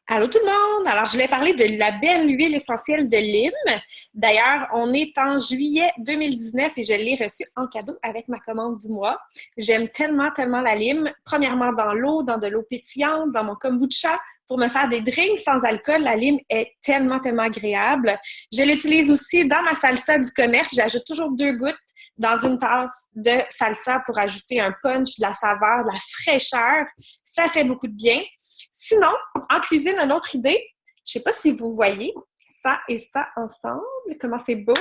Allô tout le monde! Alors, je voulais parler de la belle huile essentielle de Lime. D'ailleurs, on est en juillet 2019 et je l'ai reçue en cadeau avec ma commande du mois. J'aime tellement, tellement la lime. Premièrement, dans l'eau, dans de l'eau pétillante, dans mon kombucha. Pour me faire des drinks sans alcool, la lime est tellement, tellement agréable. Je l'utilise aussi dans ma salsa du commerce. J'ajoute toujours 2 gouttes dans une tasse de salsa pour ajouter un punch, de la saveur, de la fraîcheur. Ça fait beaucoup de bien. Sinon, en cuisine, une autre idée, je ne sais pas si vous voyez ça et ça ensemble, comment c'est beau.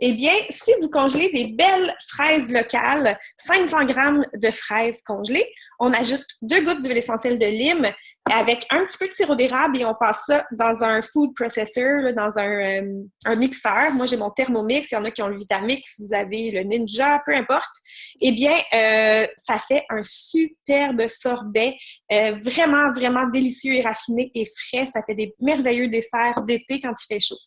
Eh bien, si vous congelez des belles fraises locales, 500 grammes de fraises congelées, on ajoute 2 gouttes d'huile essentielle de lime avec un petit peu de sirop d'érable et on passe ça dans un food processor, là, dans un mixeur. Moi, j'ai mon Thermomix, il y en a qui ont le Vitamix, vous avez le Ninja, peu importe. Eh bien, ça fait un superbe sorbet, vraiment, vraiment délicieux et raffiné et frais. Ça fait des merveilleux desserts d'été quand il fait chaud.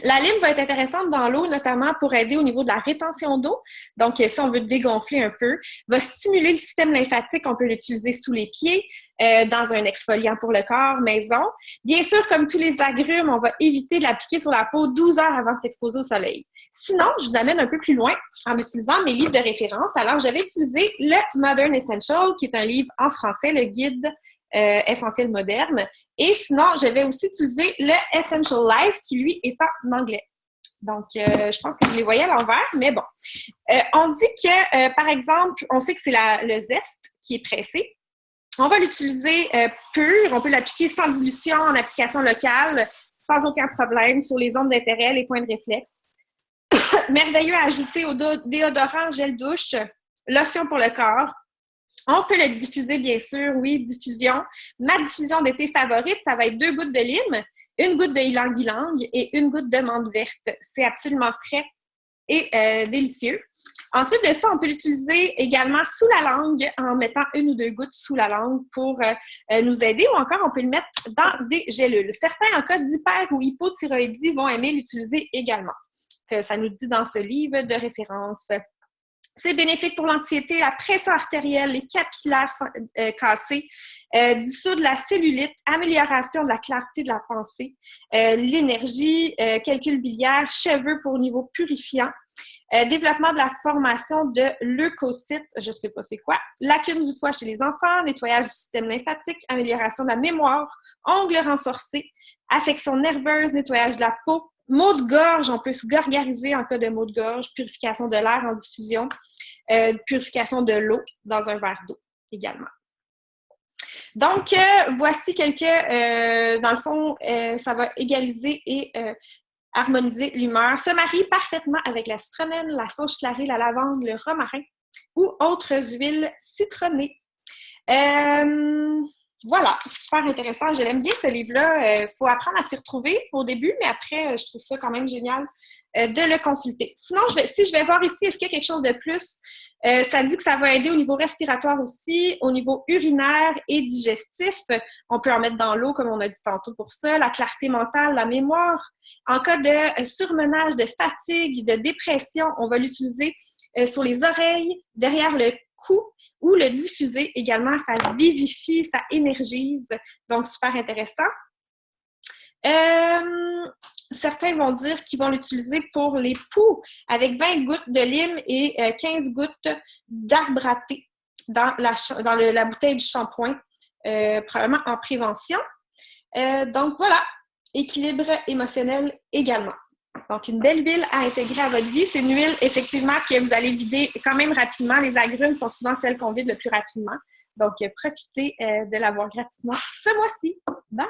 La lime va être intéressante dans l'eau, notamment pour aider au niveau de la rétention d'eau. Donc, si on veut dégonfler un peu, va stimuler le système lymphatique. On peut l'utiliser sous les pieds, dans un exfoliant pour le corps, maison. Bien sûr, comme tous les agrumes, on va éviter de l'appliquer sur la peau 12 heures avant de s'exposer au soleil. Sinon, je vous amène un peu plus loin en utilisant mes livres de référence. Alors, je vais utiliser le Modern Essential, qui est un livre en français, le guide essentiel moderne. Et sinon, je vais aussi utiliser le Essential Life, qui, lui, est en anglais. Donc, je pense que vous les voyez à l'envers, mais bon. On dit que, par exemple, on sait que c'est le zeste qui est pressé. On va l'utiliser pur. On peut l'appliquer sans dilution, en application locale, sans aucun problème, sur les zones d'intérêt, les points de réflexe. Merveilleux à ajouter au déodorant, gel douche, lotion pour le corps. On peut le diffuser, bien sûr, oui, diffusion. Ma diffusion d'été favorite, ça va être 2 gouttes de lime, 1 goutte de ylang-ylang et 1 goutte de menthe verte. C'est absolument frais et délicieux. Ensuite de ça, on peut l'utiliser également sous la langue en mettant 1 ou 2 gouttes sous la langue pour nous aider, ou encore on peut le mettre dans des gélules. Certains, en cas d'hyper ou hypothyroïdie, vont aimer l'utiliser également. Que ça nous dit dans ce livre de référence. C'est bénéfique pour l'anxiété, la pression artérielle, les capillaires cassés, dissoudre la cellulite, amélioration de la clarté de la pensée, l'énergie, calcul biliaire, cheveux pour niveau purifiant, développement de la formation de leucocytes, je ne sais pas c'est quoi, lacune du foie chez les enfants, nettoyage du système lymphatique, amélioration de la mémoire, ongles renforcés, affection nerveuse, nettoyage de la peau, maux de gorge, on peut se gargariser en cas de maux de gorge, purification de l'air en diffusion, purification de l'eau dans un verre d'eau également. Donc, voici quelques, dans le fond, ça va égaliser et harmoniser l'humeur, se marie parfaitement avec la citronnelle, la sauge clarée, la lavande, le romarin ou autres huiles citronnées. Voilà, super intéressant. Je l'aime bien ce livre-là. Faut apprendre à s'y retrouver au début, mais après, je trouve ça quand même génial de le consulter. Sinon, si je vais voir ici, est-ce qu'il y a quelque chose de plus? Ça dit que ça va aider au niveau respiratoire aussi, au niveau urinaire et digestif. On peut en mettre dans l'eau, comme on a dit tantôt pour ça. La clarté mentale, la mémoire. En cas de surmenage, de fatigue, de dépression, on va l'utiliser sur les oreilles, derrière le cou, ou le diffuser également, ça vivifie, ça énergise, donc super intéressant. Certains vont dire qu'ils vont l'utiliser pour les poux avec 20 gouttes de lime et 15 gouttes d'arbre à thé dans la bouteille du shampoing, probablement en prévention. Donc voilà, équilibre émotionnel également. Donc, une belle huile à intégrer à votre vie. C'est une huile, effectivement, que vous allez vider quand même rapidement. Les agrumes sont souvent celles qu'on vide le plus rapidement. Donc, profitez de l'avoir gratuitement ce mois-ci. Bye!